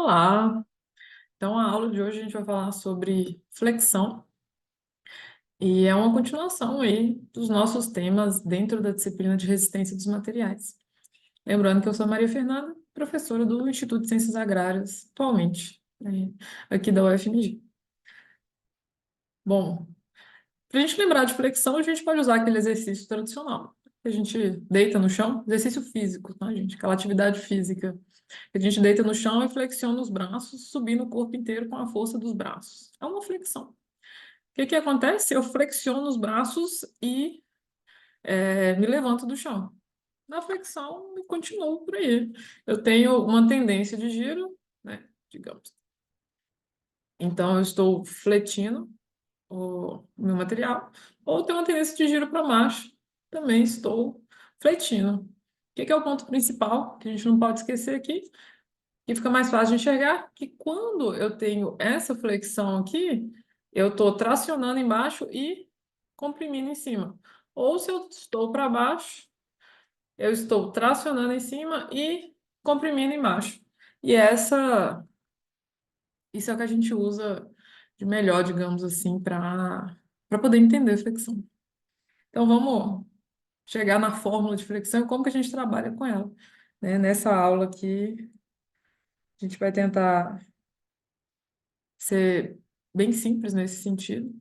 Olá! Então, a aula de hoje a gente vai falar sobre flexão e é uma continuação aí dos nossos temas dentro da disciplina de resistência dos materiais. Lembrando que eu sou Maria Fernanda, professora do Instituto de Ciências Agrárias, atualmente, aqui da UFMG. Bom, para a gente lembrar de flexão, a gente pode usar aquele exercício tradicional, que a gente deita no chão, exercício físico, tá, gente? Aquela atividade física. A gente deita no chão e flexiona os braços, subindo o corpo inteiro com a força dos braços. É uma flexão. O que que acontece? Eu flexiono os braços e me levanto do chão. Na flexão, eu continuo por aí. Eu tenho uma tendência de giro, né? Digamos. Então, eu estou fletindo o meu material, ou tenho uma tendência de giro para baixo, também estou fletindo. O que que é o ponto principal que a gente não pode esquecer aqui? E fica mais fácil de enxergar que quando eu tenho essa flexão aqui, eu estou tracionando embaixo e comprimindo em cima. Ou se eu estou para baixo, eu estou tracionando em cima e comprimindo embaixo. E isso é o que a gente usa de melhor, digamos assim, para poder entender flexão. Então vamos chegar na fórmula de flexão e como que a gente trabalha com ela, né? Nessa aula aqui, a gente vai tentar ser bem simples nesse sentido.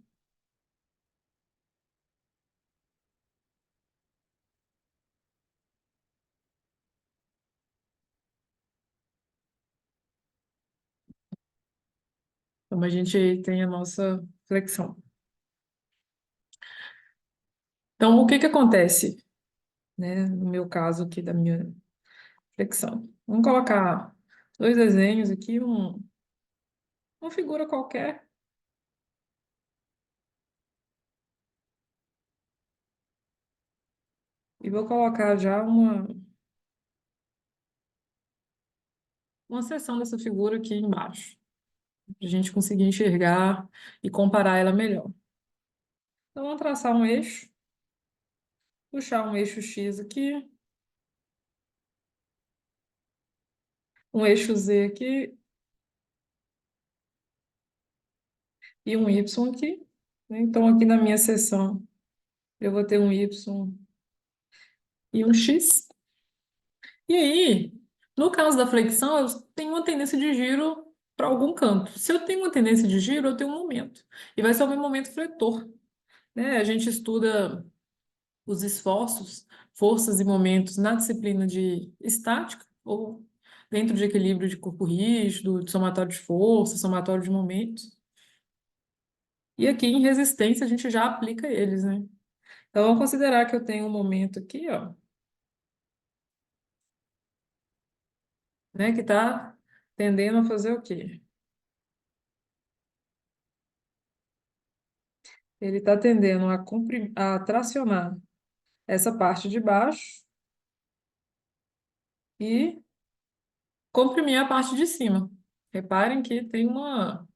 Então, a gente tem a nossa flexão. Então, o que que acontece, né, no meu caso aqui da minha flexão? Vamos colocar dois desenhos aqui, uma figura qualquer, e vou colocar já uma seção dessa figura aqui embaixo, para a gente conseguir enxergar e comparar ela melhor. Então, vamos traçar um eixo, puxar um eixo X aqui, um eixo Z aqui e um Y aqui, né? Então, aqui na minha seção, eu vou ter um Y e um X. E aí, no caso da flexão, eu tenho uma tendência de giro para algum canto. Se eu tenho uma tendência de giro, eu tenho um momento. E vai ser o meu momento fletor, né? A gente estuda os esforços, forças e momentos na disciplina de estática, ou dentro de equilíbrio de corpo rígido, de somatório de força, somatório de momentos. E aqui em resistência a gente já aplica eles, né? Então, vamos considerar que eu tenho um momento aqui, ó, né, que está tendendo a fazer o quê? Ele está tendendo a tracionar essa parte de baixo e comprimir a parte de cima. Reparem que tem uma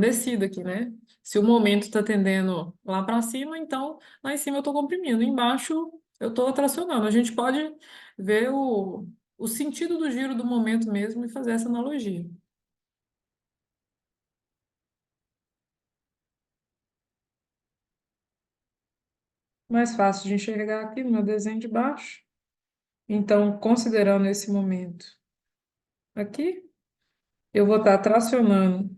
descida aqui, né? Se o momento está tendendo lá para cima, então lá em cima eu estou comprimindo, embaixo eu estou tracionando. A gente pode ver o sentido do giro do momento mesmo e fazer essa analogia. Mais fácil de enxergar aqui no meu desenho de baixo. Então, considerando esse momento aqui, eu vou estar tracionando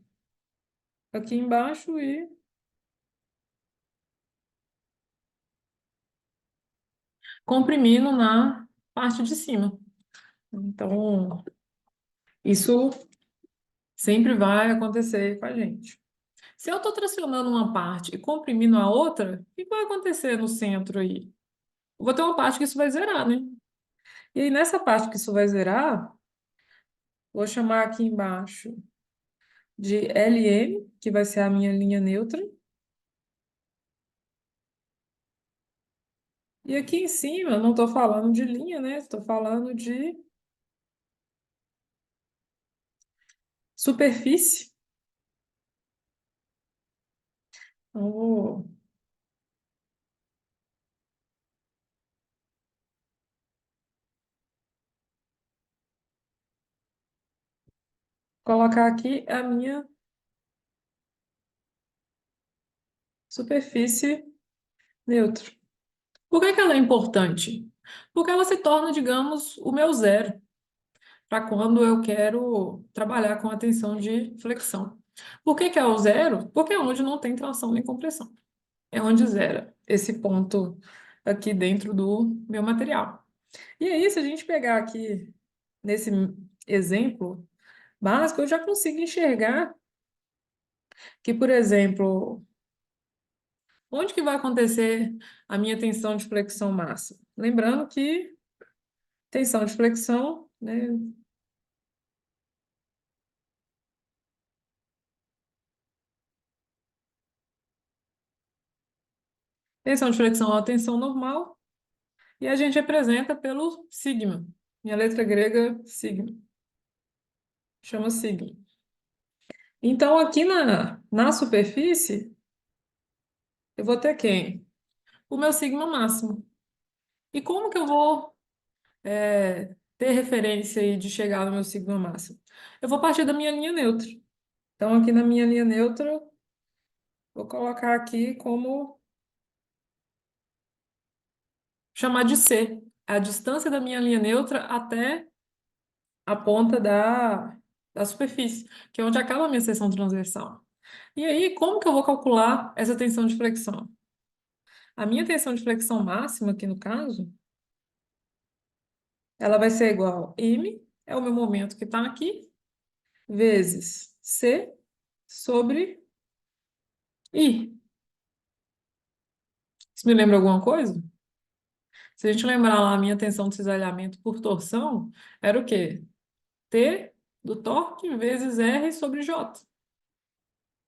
aqui embaixo e comprimindo na parte de cima. Então, isso sempre vai acontecer com a gente. Se eu estou tracionando uma parte e comprimindo a outra, o que vai acontecer no centro aí? Eu vou ter uma parte que isso vai zerar, né? E aí, nessa parte que isso vai zerar, vou chamar aqui embaixo de LM, que vai ser a minha linha neutra. E aqui em cima, eu não estou falando de linha, né? Estou falando de superfície. Então, colocar aqui a minha superfície neutra. Por que que ela é importante? Porque ela se torna, digamos, o meu zero, para quando eu quero trabalhar com a tensão de flexão. Por que que é o zero? Porque é onde não tem tração nem compressão. É onde zera esse ponto aqui dentro do meu material. E aí, se a gente pegar aqui nesse exemplo básico, eu já consigo enxergar que, por exemplo, onde que vai acontecer a minha tensão de flexão máxima? Lembrando que tensão de flexão, né? Tensão de flexão é uma tensão normal e a gente representa pelo sigma. Minha letra grega, sigma. Chama sigma. Então, aqui na superfície, eu vou ter quem? O meu sigma máximo. E como que eu vou ter referência aí de chegar no meu sigma máximo? Eu vou partir da minha linha neutra. Então, aqui na minha linha neutra, vou colocar aqui como chamar de C, a distância da minha linha neutra até a ponta da superfície, que é onde acaba a minha seção transversal. E aí, como que eu vou calcular essa tensão de flexão? A minha tensão de flexão máxima, aqui no caso, ela vai ser igual a M, é o meu momento que está aqui, vezes C sobre I. Isso me lembra alguma coisa? Se a gente lembrar lá a minha tensão de cisalhamento por torção, era o quê? T do torque vezes R sobre J.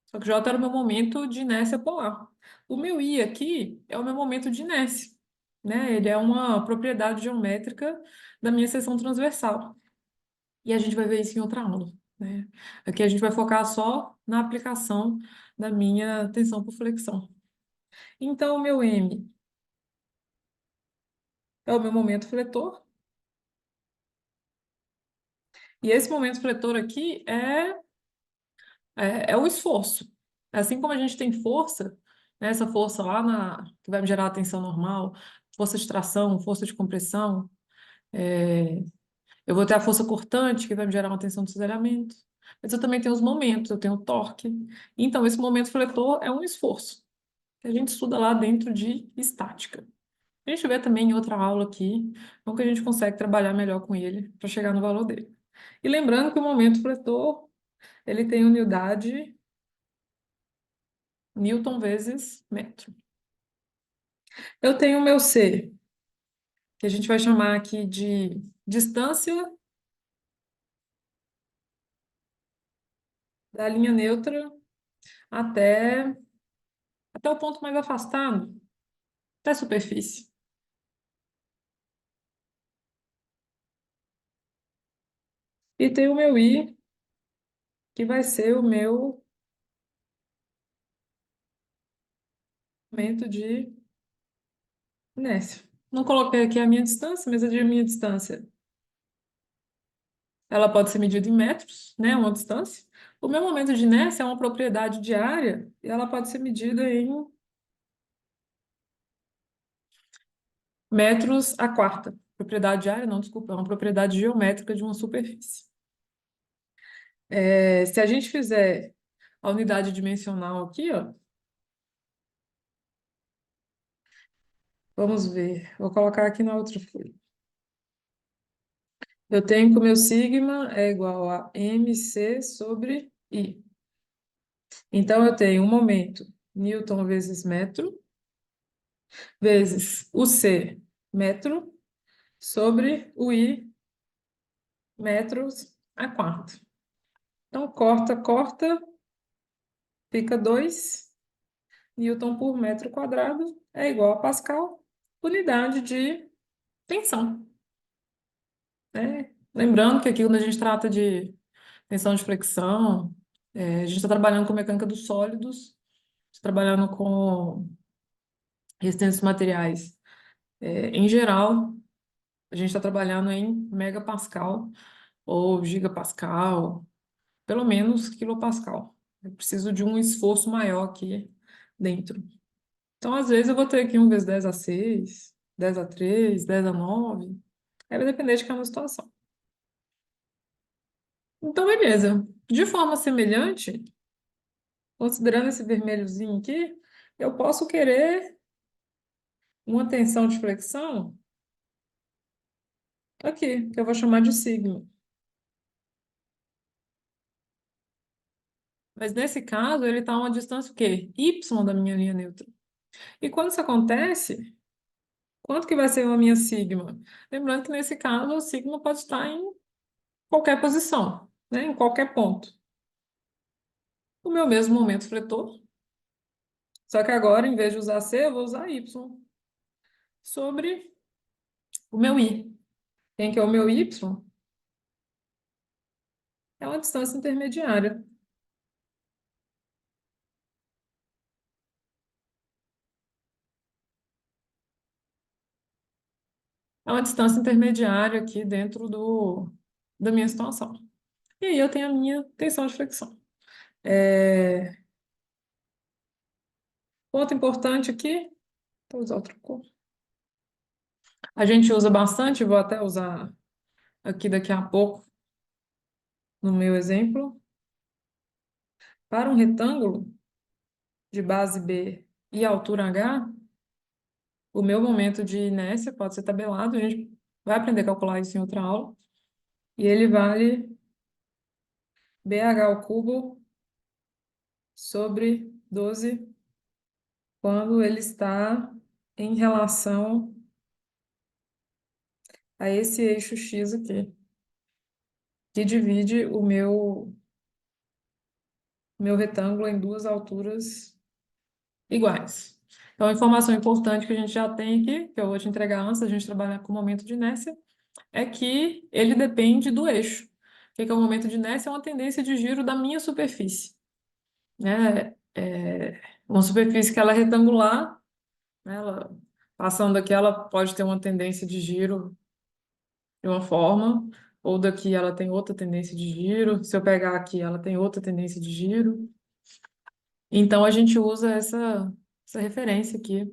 Só que J era o meu momento de inércia polar. O meu I aqui é o meu momento de inércia, né? Ele é uma propriedade geométrica da minha seção transversal. E a gente vai ver isso em outra aula, né? Aqui a gente vai focar só na aplicação da minha tensão por flexão. Então, o meu M é o meu momento fletor. E esse momento fletor aqui é o esforço. Assim como a gente tem força, né, essa força lá que vai me gerar a tensão normal, força de tração, força de compressão, é, eu vou ter a força cortante, que vai me gerar uma tensão de cisalhamento. Mas eu também tenho os momentos, eu tenho o torque. Então, esse momento fletor é um esforço, que a gente estuda lá dentro de estática. A gente vê também em outra aula aqui, como que a gente consegue trabalhar melhor com ele para chegar no valor dele. E lembrando que o momento fletor, ele tem unidade Newton vezes metro. Eu tenho o meu C, que a gente vai chamar aqui de distância da linha neutra até, até o ponto mais afastado, até a superfície. E tem o meu I, que vai ser o meu momento de inércia. Não coloquei aqui a minha distância, mas a minha distância, ela pode ser medida em metros, né, uma distância. O meu momento de inércia é uma propriedade de área e ela pode ser medida em metros a quarta. Propriedade de área, não, desculpa, é uma propriedade geométrica de uma superfície. Se a gente fizer a unidade dimensional aqui, ó, vamos ver, vou colocar aqui na outra folha. Eu tenho que o meu sigma é igual a mc sobre I. Então, eu tenho um momento, Newton vezes metro, vezes o C, metro, sobre o I, metros a quarto. Então, corta, corta, fica 2 Newton por metro quadrado é igual a Pascal, unidade de tensão, né? Lembrando que aqui, quando a gente trata de tensão de flexão, a gente está trabalhando com mecânica dos sólidos, está trabalhando com resistências materiais. Em geral, a gente está trabalhando em megapascal ou gigapascal, pelo menos quilopascal. Eu preciso de um esforço maior aqui dentro. Então, às vezes, eu vou ter aqui um vezes 10 a 6, 10 a 3, 10 a 9. Aí vai depender de cada situação. Então, beleza. De forma semelhante, considerando esse vermelhozinho aqui, eu posso querer uma tensão de flexão aqui, que eu vou chamar de sigma. Mas nesse caso, ele está a uma distância o quê? Y da minha linha neutra. E quando isso acontece, quanto que vai ser a minha sigma? Lembrando que nesse caso, o sigma pode estar em qualquer posição, né? Em qualquer ponto. O meu mesmo momento fletor, só que agora, em vez de usar C, eu vou usar Y sobre o meu I. Quem que é o meu Y? É uma distância intermediária. É uma distância intermediária aqui dentro da minha situação. E aí eu tenho a minha tensão de flexão. Ponto importante aqui, vou usar outra cor. A gente usa bastante, vou até usar aqui daqui a pouco, no meu exemplo. Para um retângulo de base B e altura H, o meu momento de inércia pode ser tabelado, a gente vai aprender a calcular isso em outra aula, e ele vale BH ao cubo sobre 12 quando ele está em relação a esse eixo X aqui, que divide o meu retângulo em duas alturas iguais. Então, a informação importante que a gente já tem aqui, que eu vou te entregar antes da gente trabalhar com o momento de inércia, é que ele depende do eixo. O que é o momento de inércia? É uma tendência de giro da minha superfície, né? Uma superfície que ela é retangular, né? Ela, passando aqui, ela pode ter uma tendência de giro de uma forma, ou daqui ela tem outra tendência de giro. Se eu pegar aqui, ela tem outra tendência de giro. Então, a gente usa essa referência aqui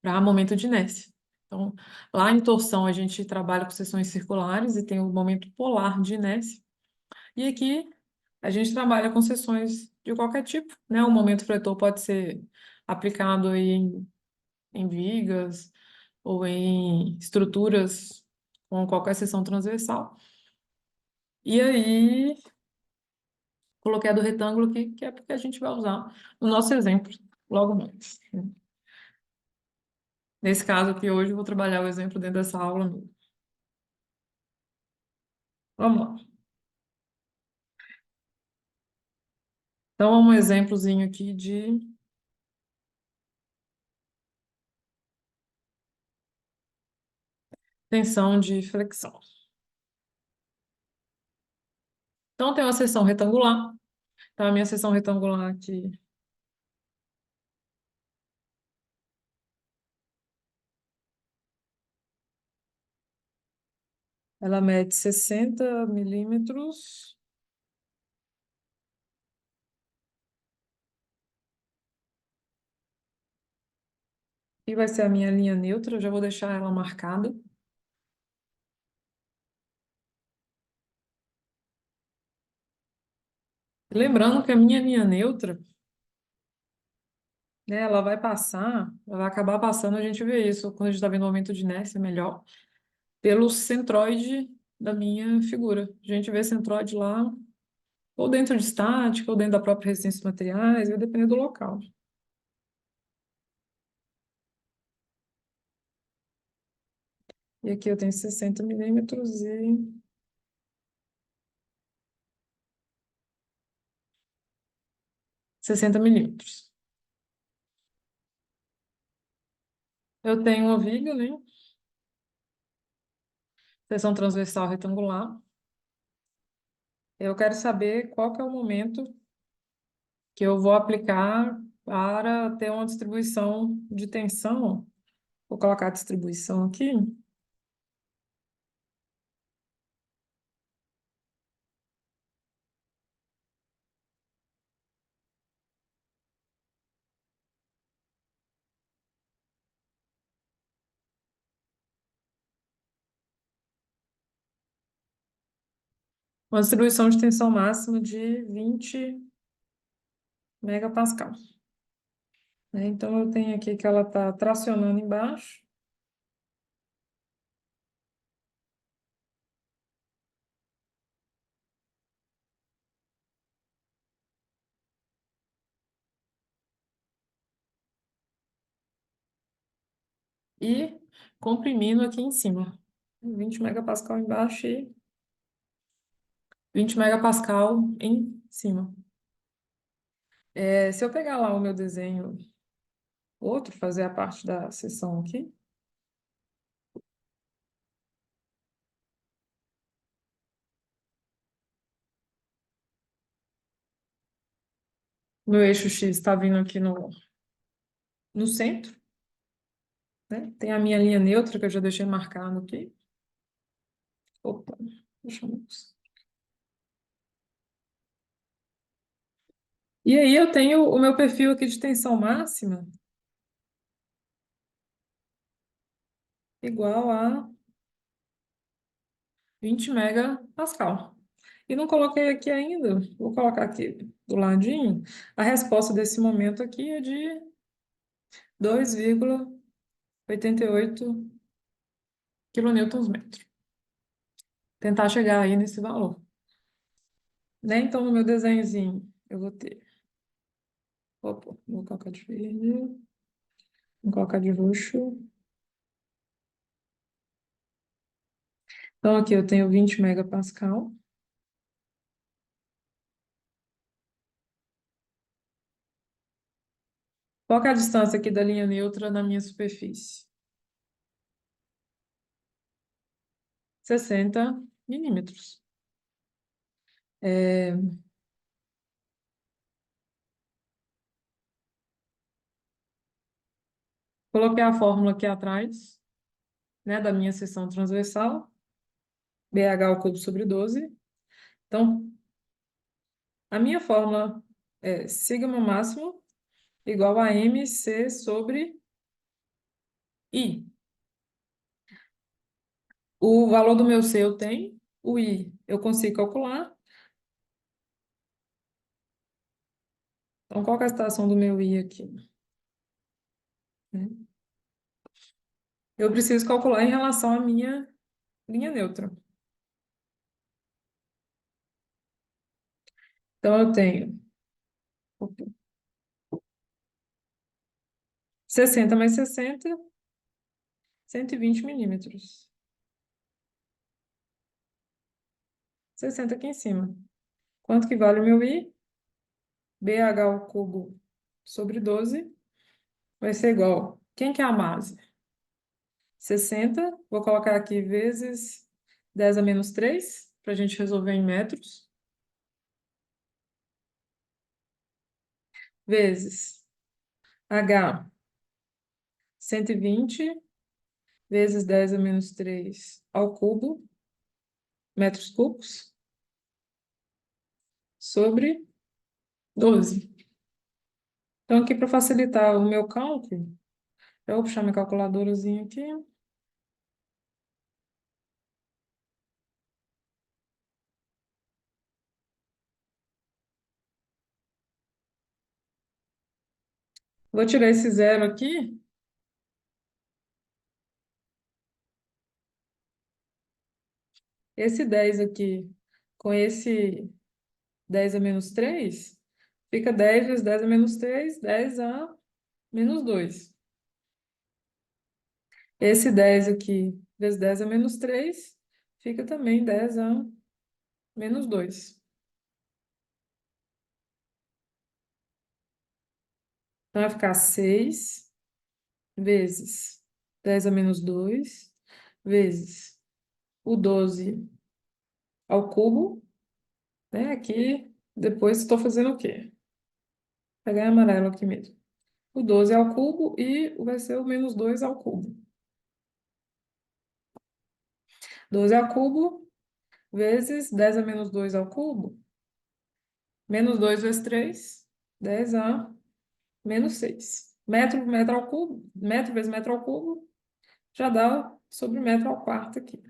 para momento de inércia. Então, lá em torção, a gente trabalha com seções circulares e tem o momento polar de inércia. E aqui, a gente trabalha com seções de qualquer tipo, né? O momento fletor pode ser aplicado aí em vigas ou em estruturas com qualquer seção transversal. E aí, coloquei a do retângulo aqui, que é porque a gente vai usar no nosso exemplo logo mais. Nesse caso aqui, hoje, eu vou trabalhar o exemplo dentro dessa aula mesmo. Vamos lá. Então, um exemplozinho aqui de tensão de flexão. Então, tem uma seção retangular. Então, a minha seção retangular aqui, ela mede 60 milímetros. E vai ser a minha linha neutra, eu já vou deixar ela marcada. Lembrando que a minha linha neutra, né, ela vai passar, ela vai acabar passando, a gente vê isso quando a gente está vendo o momento de inércia melhor, pelo centroide da minha figura. A gente vê centroide lá, ou dentro de estática, ou dentro da própria resistência dos materiais, vai depender do local. E aqui eu tenho 60 milímetros e 60 milímetros. Eu tenho uma viga, né? Seção transversal retangular. Eu quero saber qual que é o momento que eu vou aplicar para ter uma distribuição de tensão. Vou colocar a distribuição aqui. Uma distribuição de tensão máxima de 20 megapascal. Né? Então, eu tenho aqui que ela está tracionando embaixo. E comprimindo aqui em cima. 20 megapascal embaixo e 20 megapascal em cima. Se eu pegar lá o meu desenho outro, fazer a parte da seção aqui, meu eixo X está vindo aqui no centro, né? Tem a minha linha neutra que eu já deixei marcado aqui. Opa, deixa eu... E aí eu tenho o meu perfil aqui de tensão máxima igual a 20 megapascal. E não coloquei aqui ainda, vou colocar aqui do ladinho. A resposta desse momento aqui é de 2,88 quilonewtons metro. Tentar chegar aí nesse valor. Né? Então, no meu desenhozinho, eu vou ter. Opa, vou colocar de verde. Vou colocar de roxo. Então, aqui eu tenho 20 megapascal. Qual que é a distância aqui da linha neutra na minha superfície? 60 milímetros. É, Coloquei a fórmula aqui atrás, né, da minha seção transversal, BH ao cubo sobre 12. Então, a minha fórmula é sigma máximo igual a mc sobre I. O valor do meu C eu tenho, o I eu consigo calcular. Então, qual que é a situação do meu I aqui? Né? Eu preciso calcular em relação à minha linha neutra. Então, eu tenho 60 mais 60, 120 milímetros. 60 aqui em cima. Quanto que vale o meu I? BH ao cubo sobre 12 vai ser igual. Quem que é a base? 60. Vou colocar aqui vezes 10 a menos 3, para a gente resolver em metros. Vezes H, 120, vezes 10 a menos 3 ao cubo, metros cúbicos, sobre 12. Então, aqui para facilitar o meu cálculo, eu vou puxar minha calculadorazinha aqui. Vou tirar esse zero aqui. Esse 10 aqui, com esse 10 a menos 3 fica 10 vezes 10 a menos 3 10 a menos 2. Esse 10 aqui, vezes 10 a menos 3 fica também 10 a menos 2. Então, vai ficar 6 vezes 10 a menos 2 vezes o 12 ao cubo, né? Aqui, depois estou fazendo o quê? Vou pegar em amarelo aqui mesmo. O 12 ao cubo e vai ser o menos 2 ao cubo. 12 ao cubo vezes 10 a menos 2 ao cubo. Menos 2 vezes 3, 10 a menos 6. Metro ao cubo, metro vezes metro ao cubo, já dá sobre metro ao quarto aqui.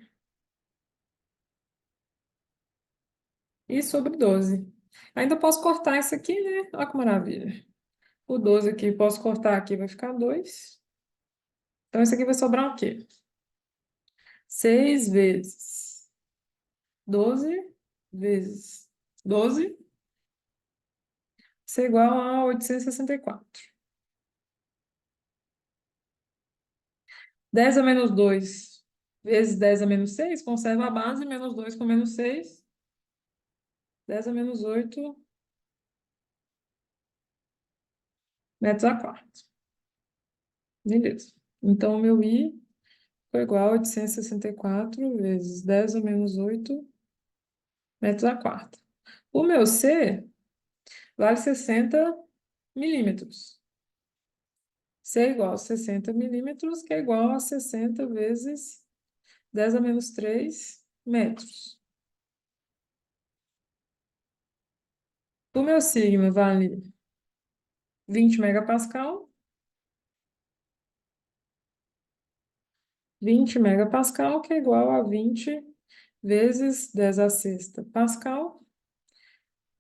e sobre 12. Ainda posso cortar isso aqui, né? Olha que maravilha. O 12 aqui, posso cortar aqui, vai ficar 2. Então, isso aqui vai sobrar o quê? 6 vezes 12 vezes 12, isso é igual a 864. 10 a menos 2 vezes 10 a menos 6, conserva a base, menos 2 com menos 6, 10 a menos 8 metros a quarto. Beleza. Então, o meu I foi igual a 864 vezes 10 a menos 8 metros a quarto. O meu C vale 60 milímetros. C é igual a 60 milímetros, que é igual a 60 vezes 10 a menos 3 metros. O meu sigma vale 20 megapascal. 20 megapascal, que é igual a 20 vezes 10 a sexta pascal,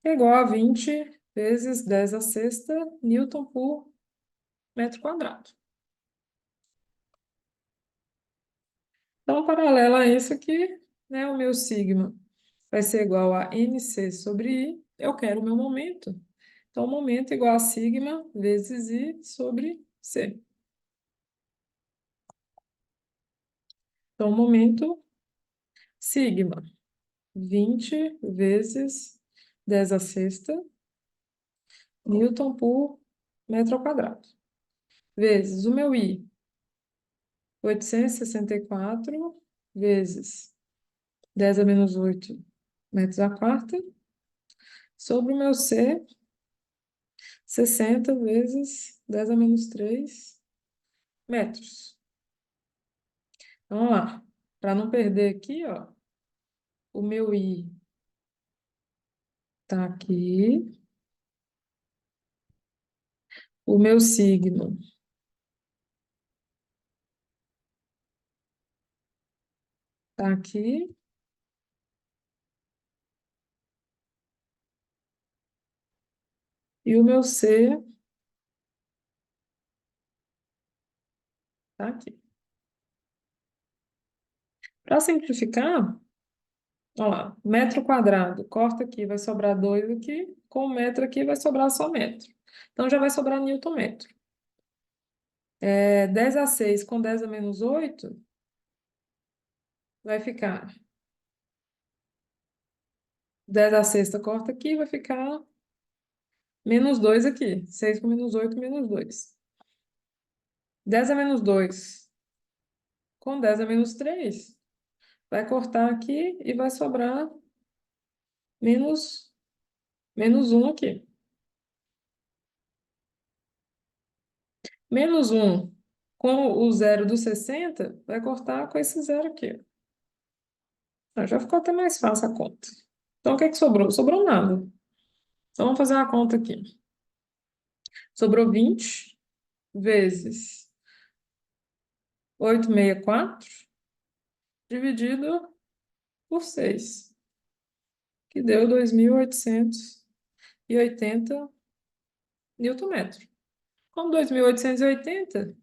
que é igual a 20 vezes 10 a sexta newton por metro quadrado. Então, paralelo a isso aqui, né, o meu sigma vai ser igual a mc sobre I. Eu quero o meu momento. Então, momento é igual a sigma vezes I sobre C. Então, momento sigma, 20 vezes 10 a sexta newton por metro ao quadrado. Vezes o meu I, 864 vezes 10 a menos 8 metros a quarta, sobre o meu C, 60 vezes 10 a menos 3 metros. Então, vamos lá. Para não perder aqui, ó, o meu I tá aqui, o meu sigma tá aqui, e o meu C tá aqui. Para simplificar, olha lá, metro quadrado, corta aqui, vai sobrar 2 aqui, com metro aqui vai sobrar só metro. Então, já vai sobrar newton metro. 10 a 6 com 10 a menos 8 vai ficar 10 a sexta, corta aqui, vai ficar menos 2 aqui. 6 com menos 8, menos 2. 10 a menos 2 com 10 a menos 3 vai cortar aqui e vai sobrar menos, menos 1 aqui. Menos 1 com o zero do 60 vai cortar com esse zero aqui. Já ficou até mais fácil a conta. Então, o que é que sobrou? Sobrou nada. Então, vamos fazer uma conta aqui. Sobrou 20 vezes 864 dividido por 6, que deu 2.880 newton-metro. Como 2.880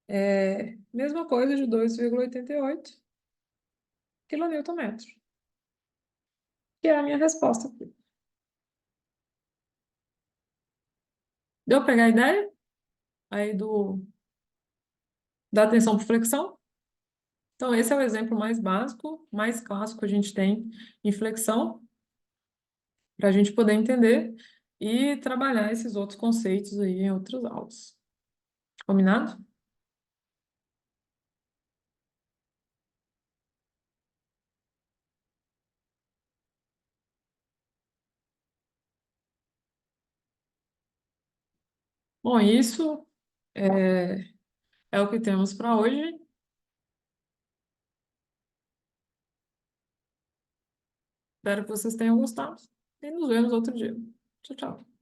é mesma coisa de 2,88 kN-metro, que é a minha resposta aqui. Deu para pegar a ideia aí da tensão por flexão? Então, esse é o exemplo mais básico, mais clássico que a gente tem em flexão, para a gente poder entender e trabalhar esses outros conceitos aí em outras aulas. Combinado? Bom, isso é o que temos para hoje. Espero que vocês tenham gostado e nos vemos outro dia. Tchau, tchau.